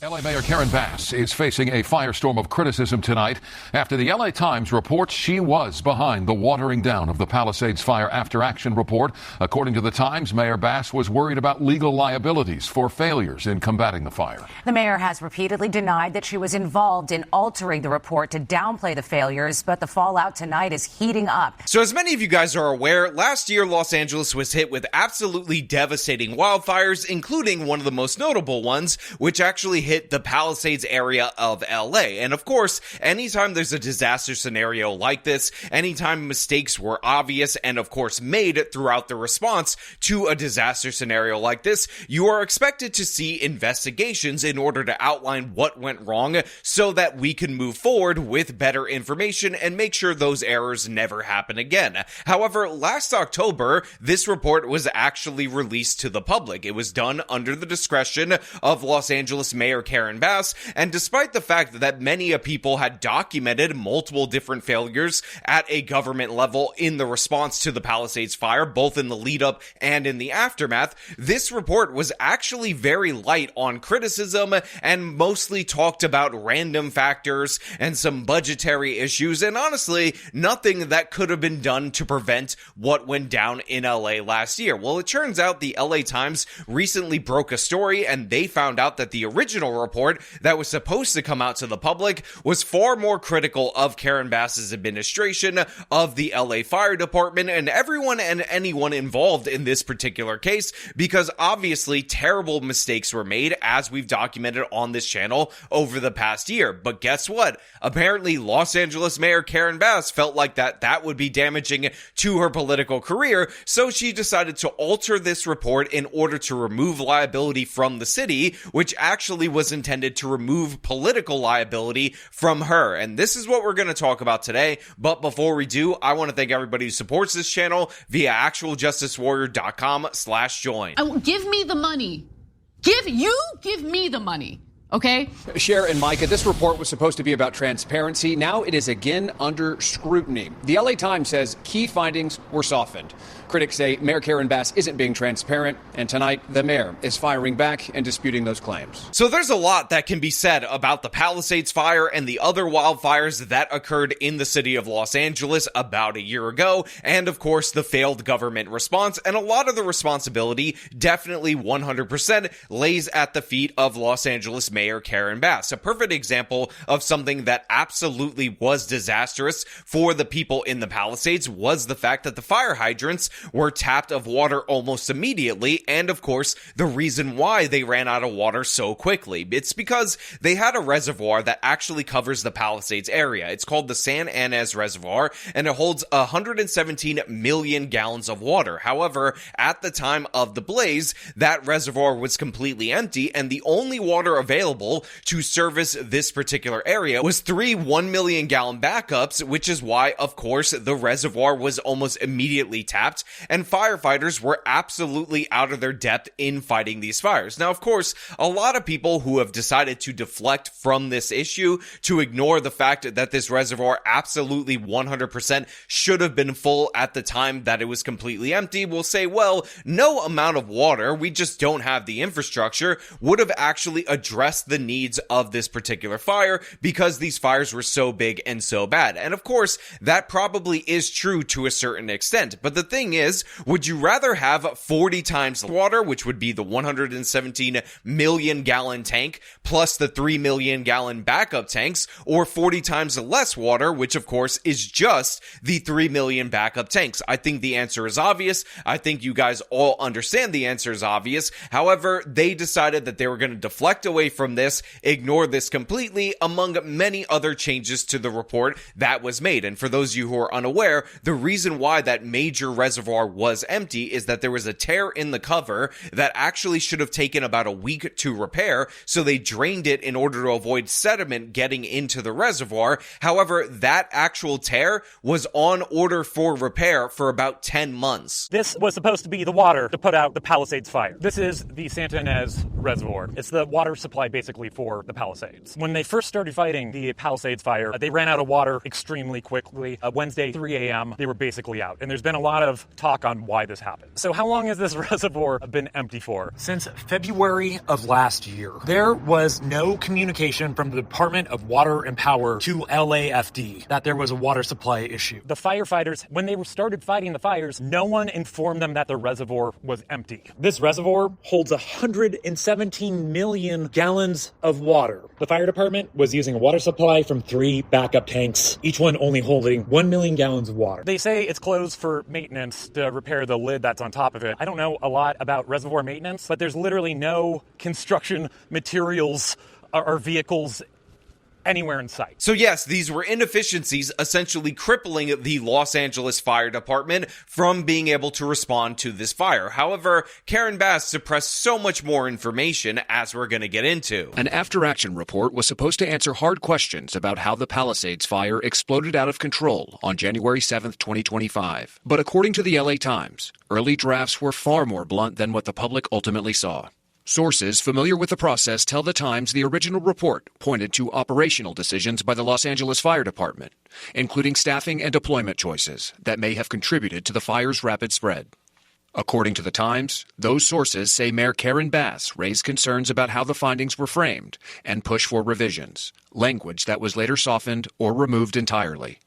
LA Mayor Karen Bass is facing a firestorm of criticism tonight after the LA Times reports she was behind the watering down of the Palisades Fire After Action report. According to the Times, Mayor Bass was worried about legal liabilities for failures in combating the fire. The mayor has repeatedly denied that she was involved in altering the report to downplay the failures, but the fallout tonight is heating up. So as many of you guys are aware, last year Los Angeles was hit with absolutely devastating wildfires, including one of the most notable ones, which actually hit the Palisades area of LA. And of course, anytime there's a disaster scenario like this, anytime mistakes were obvious and of course made throughout the response to a disaster scenario like this, you are expected to see investigations in order to outline what went wrong so that we can move forward with better information and make sure those errors never happen again. However, last October, this report was actually released to the public. It was done under the discretion of Los Angeles Mayor Karen Bass, and despite the fact that many people had documented multiple different failures at a government level in the response to the Palisades fire, both in the lead up and in the aftermath, this report was actually very light on criticism and mostly talked about random factors and some budgetary issues, and honestly, nothing that could have been done to prevent what went down in LA last year. Well, it turns out the LA Times recently broke a story, and they found out that the original report that was supposed to come out to the public was far more critical of Karen Bass's administration, of the LA Fire Department, and everyone and anyone involved in this particular case, because obviously terrible mistakes were made, as we've documented on this channel over the past year. But guess what? Apparently, Los Angeles Mayor Karen Bass felt like that would be damaging to her political career, so she decided to alter this report in order to remove liability from the city, which actually was intended to remove political liability from her. And this is what we're going to talk about today. But before we do, I want to thank everybody who supports this channel via actualjusticewarrior.com/join. Give me the money. Give me the money. Okay? Cher and Micah, this report was supposed to be about transparency. Now it is again under scrutiny. The LA Times says key findings were softened. Critics say Mayor Karen Bass isn't being transparent, and tonight the mayor is firing back and disputing those claims. So there's a lot that can be said about the Palisades fire and the other wildfires that occurred in the city of Los Angeles about a year ago, and of course the failed government response, and a lot of the responsibility definitely 100% lays at the feet of Los Angeles Mayor Karen Bass. A perfect example of something that absolutely was disastrous for the people in the Palisades was the fact that the fire hydrants were tapped of water almost immediately, and of course, the reason why they ran out of water so quickly. It's because they had a reservoir that actually covers the Palisades area. It's called the San Ynez Reservoir, and it holds 117 million gallons of water. However, at the time of the blaze, that reservoir was completely empty, and the only water available to service this particular area was 3 1 million gallon backups, which is why, of course, the reservoir was almost immediately tapped, and firefighters were absolutely out of their depth in fighting these fires. Now, of course, a lot of people who have decided to deflect from this issue, to ignore the fact that this reservoir absolutely 100% should have been full at the time that it was completely empty, will say, well, no amount of water, we just don't have the infrastructure, would have actually addressed the needs of this particular fire because these fires were so big and so bad. And of course, that probably is true to a certain extent. But the thing is, would you rather have 40 times water, which would be the 117 million gallon tank, plus the 3 million gallon backup tanks, or 40 times less water, which of course is just the 3 million backup tanks? I think the answer is obvious. I think you guys all understand the answer is obvious. However, they decided that they were going to deflect away from this, ignore this completely, among many other changes to the report that was made. And for those of you who are unaware, the reason why that major reservoir was empty is that there was a tear in the cover that actually should have taken about a week to repair, so they drained it in order to avoid sediment getting into the reservoir. However, that actual tear was on order for repair for about 10 months. This was supposed to be the water to put out the Palisades fire. This is the Santa Ynez Reservoir. It's the water supply basically for the Palisades. When they first started fighting the Palisades Fire, they ran out of water extremely quickly. Wednesday, 3 a.m., they were basically out. And there's been a lot of talk on why this happened. So how long has this reservoir been empty for? Since February of last year. There was no communication from the Department of Water and Power to LAFD that there was a water supply issue. The firefighters, when they started fighting the fires, no one informed them that the reservoir was empty. This reservoir holds 117 million gallons of water. The fire department was using a water supply from 3 backup tanks, each one only holding 1 million gallons of water. They say it's closed for maintenance to repair the lid that's on top of it. I don't know a lot about reservoir maintenance, but there's literally no construction materials or vehicles anywhere in sight. So yes, these were inefficiencies essentially crippling the Los Angeles Fire Department from being able to respond to this fire. However, Karen Bass suppressed so much more information, as we're going to get into. An after-action report was supposed to answer hard questions about how the Palisades Fire exploded out of control on January 7th, 2025. But according to the LA Times, early drafts were far more blunt than what the public ultimately saw. Sources familiar with the process tell the Times the original report pointed to operational decisions by the Los Angeles Fire Department, including staffing and deployment choices that may have contributed to the fire's rapid spread. According to the Times, those sources say Mayor Karen Bass raised concerns about how the findings were framed and pushed for revisions, language that was later softened or removed entirely.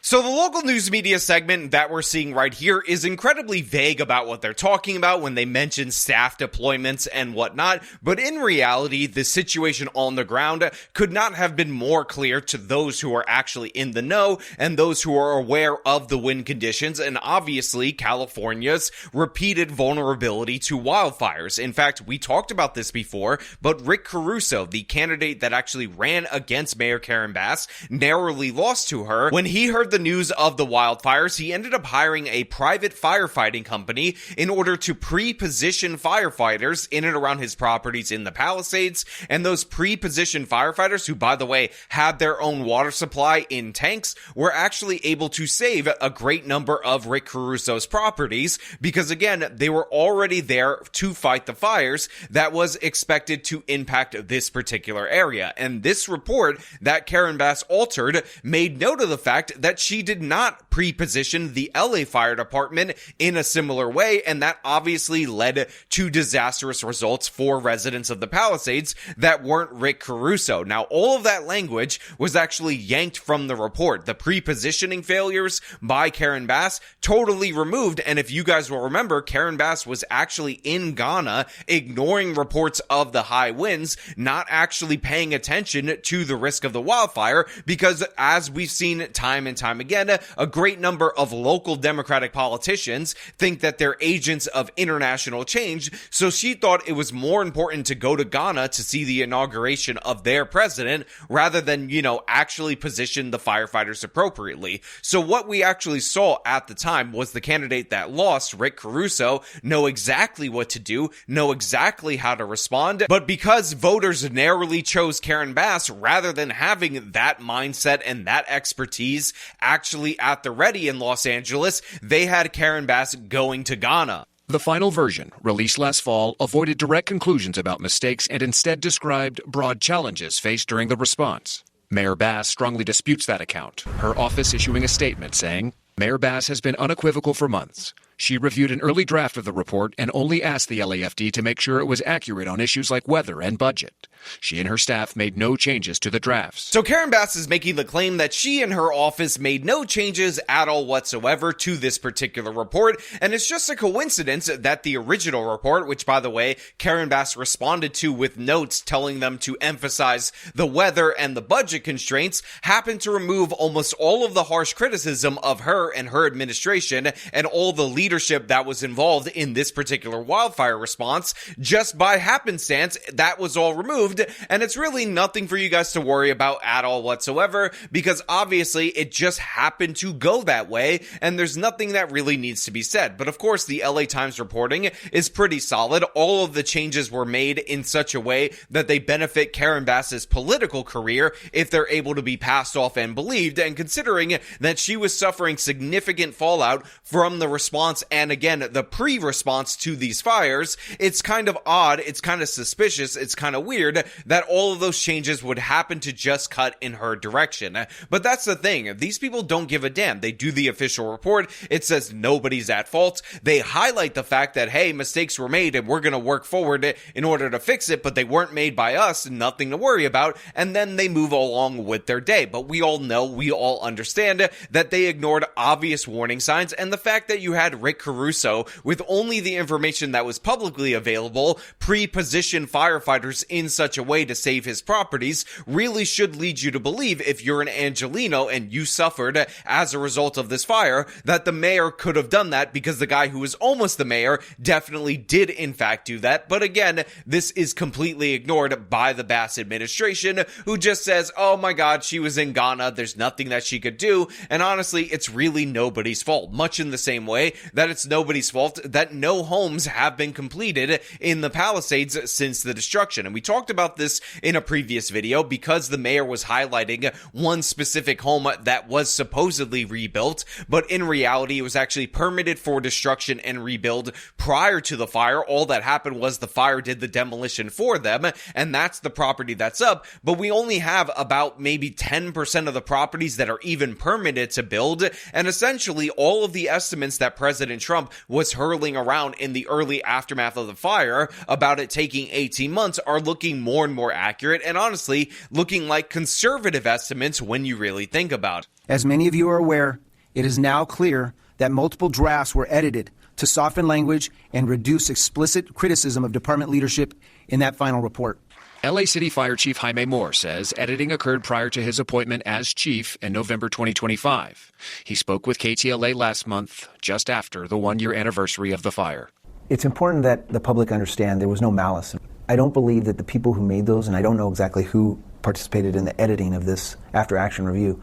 So the local news media segment that we're seeing right here is incredibly vague about what they're talking about when they mention staff deployments and whatnot, but in reality, the situation on the ground could not have been more clear to those who are actually in the know and those who are aware of the wind conditions and obviously California's repeated vulnerability to wildfires. In fact, we talked about this before, but Rick Caruso, the candidate that actually ran against Mayor Karen Bass, narrowly lost to her. When he heard the news of the wildfires, he ended up hiring a private firefighting company in order to pre-position firefighters in and around his properties in the Palisades, and those pre-positioned firefighters, who by the way had their own water supply in tanks, were actually able to save a great number of Rick Caruso's properties because again, they were already there to fight the fires that was expected to impact this particular area. And this report that Karen Bass altered made note of the fact that she did not pre-position the LA Fire Department in a similar way, and that obviously led to disastrous results for residents of the Palisades that weren't Rick Caruso. Now, all of that language was actually yanked from the report. The pre-positioning failures by Karen Bass totally removed, and if you guys will remember, Karen Bass was actually in Ghana ignoring reports of the high winds, not actually paying attention to the risk of the wildfire, because as we've seen time and time again, a great number of local Democratic politicians think that they're agents of international change, so she thought it was more important to go to Ghana to see the inauguration of their president rather than, actually position the firefighters appropriately. So what we actually saw at the time was the candidate that lost, Rick Caruso, know exactly what to do, know exactly how to respond, but because voters narrowly chose Karen Bass rather than having that mindset and that expertise actually at the ready in Los Angeles, they had Karen Bass going to Ghana. The final version, released last fall, avoided direct conclusions about mistakes and instead described broad challenges faced during the response. Mayor Bass strongly disputes that account, her office issuing a statement saying, Mayor Bass has been unequivocal for months. She reviewed an early draft of the report and only asked the LAFD to make sure it was accurate on issues like weather and budget. She and her staff made no changes to the drafts. So Karen Bass is making the claim that she and her office made no changes at all whatsoever to this particular report, and it's just a coincidence that the original report, which by the way, Karen Bass responded to with notes telling them to emphasize the weather and the budget constraints, happened to remove almost all of the harsh criticism of her and her administration and all the leadership that was involved in this particular wildfire response. Just by happenstance, that was all removed, and it's really nothing for you guys to worry about at all whatsoever, because obviously it just happened to go that way, and there's nothing that really needs to be said. But of course, the LA Times reporting is pretty solid. All of the changes were made in such a way that they benefit Karen Bass's political career if they're able to be passed off and believed, and considering that she was suffering significant fallout from the response and again the pre-response to these fires, it's kind of odd, it's kind of suspicious, it's kind of weird that all of those changes would happen to just cut in her direction. But that's the thing. These people don't give a damn. They do the official report. It says nobody's at fault. They highlight the fact that, hey, mistakes were made and we're going to work forward in order to fix it, but they weren't made by us. Nothing to worry about. And then they move along with their day. But we all know, we all understand that they ignored obvious warning signs, and the fact that you had Rick Caruso with only the information that was publicly available pre-position firefighters in such a way to save his properties really should lead you to believe, if you're an Angelino and you suffered as a result of this fire, that the mayor could have done that, because the guy who was almost the mayor definitely did in fact do that. But again, this is completely ignored by the Bass administration, who just says, oh my god, she was in Ghana, there's nothing that she could do. And honestly, it's really nobody's fault, much in the same way that it's nobody's fault that no homes have been completed in the Palisades since the destruction. And we talked about this in a previous video, because the mayor was highlighting one specific home that was supposedly rebuilt, but in reality it was actually permitted for destruction and rebuild prior to the fire. All that happened was the fire did the demolition for them, and that's the property that's up. But we only have about maybe 10% of the properties that are even permitted to build, and essentially all of the estimates that President Trump was hurling around in the early aftermath of the fire about it taking 18 months are looking more and more accurate, and honestly looking like conservative estimates when you really think about it. As many of you are aware, it is now clear that multiple drafts were edited to soften language and reduce explicit criticism of department leadership in that final report. LA City Fire Chief Jaime Moore says editing occurred prior to his appointment as chief in November 2025. He spoke with KTLA last month, just after the one-year anniversary of the fire. It's important that the public understand there was no malice. I don't believe that the people who made those, and I don't know exactly who participated in the editing of this after-action review,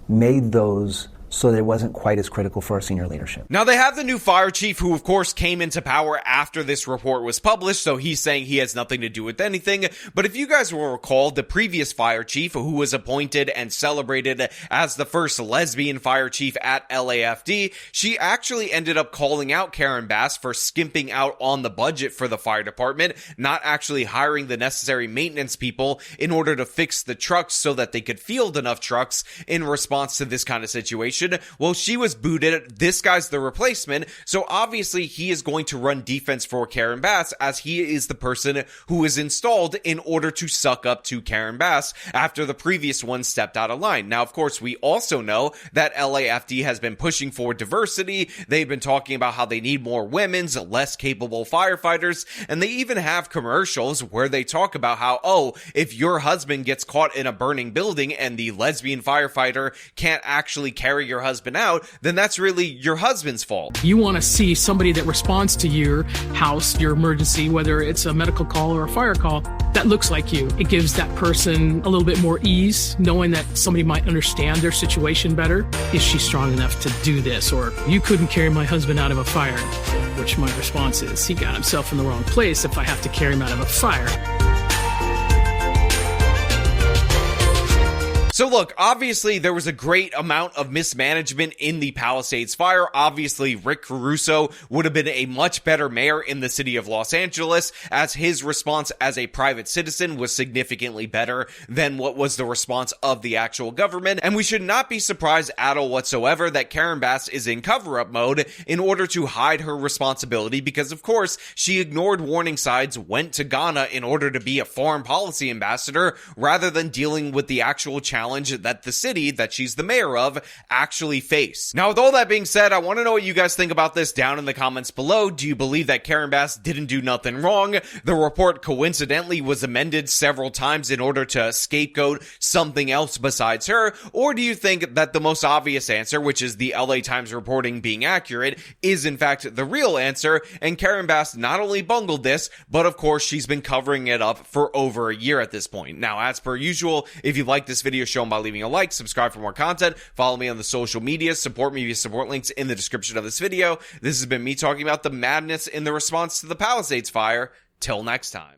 made those so that it wasn't quite as critical for our senior leadership. Now, they have the new fire chief, who of course came into power after this report was published, so he's saying he has nothing to do with anything. But if you guys will recall, the previous fire chief, who was appointed and celebrated as the first lesbian fire chief at LAFD, she actually ended up calling out Karen Bass for skimping out on the budget for the fire department, not actually hiring the necessary maintenance people in order to fix the trucks so that they could field enough trucks in response to this kind of situation. Well, she was booted. This guy's the replacement, so obviously he is going to run defense for Karen Bass, as he is the person who is installed in order to suck up to Karen Bass after the previous one stepped out of line. Now, of course, we also know that LAFD has been pushing for diversity. They've been talking about how they need more women's, less capable firefighters, and they even have commercials where they talk about how, oh, if your husband gets caught in a burning building and the lesbian firefighter can't actually carry your husband out, then that's really your husband's fault. You want to see somebody that responds to your house, your emergency, whether it's a medical call or a fire call, that looks like you. It gives that person a little bit more ease, knowing that somebody might understand their situation better. Is she strong enough to do this? Or, you couldn't carry my husband out of a fire. Which my response is, he got himself in the wrong place if I have to carry him out of a fire. So look, obviously there was a great amount of mismanagement in the Palisades fire. Obviously, Rick Caruso would have been a much better mayor in the city of Los Angeles, as his response as a private citizen was significantly better than what was the response of the actual government. And we should not be surprised at all whatsoever that Karen Bass is in cover-up mode in order to hide her responsibility, because of course she ignored warning signs, went to Ghana in order to be a foreign policy ambassador, rather than dealing with the actual challenge that the city that she's the mayor of actually face. Now, with all that being said, I want to know what you guys think about this down in the comments below. Do you believe that Karen Bass didn't do nothing wrong? The report coincidentally was amended several times in order to scapegoat something else besides her? Or do you think that the most obvious answer, which is the LA Times reporting being accurate, is in fact the real answer, and Karen Bass not only bungled this, but of course she's been covering it up for over a year at this point? Now, as per usual, if you like this video, show them by leaving a like, subscribe for more content, follow me on the social media, support me via support links in the description of this video. This has been me talking about the madness in the response to the Palisades fire. Till next time.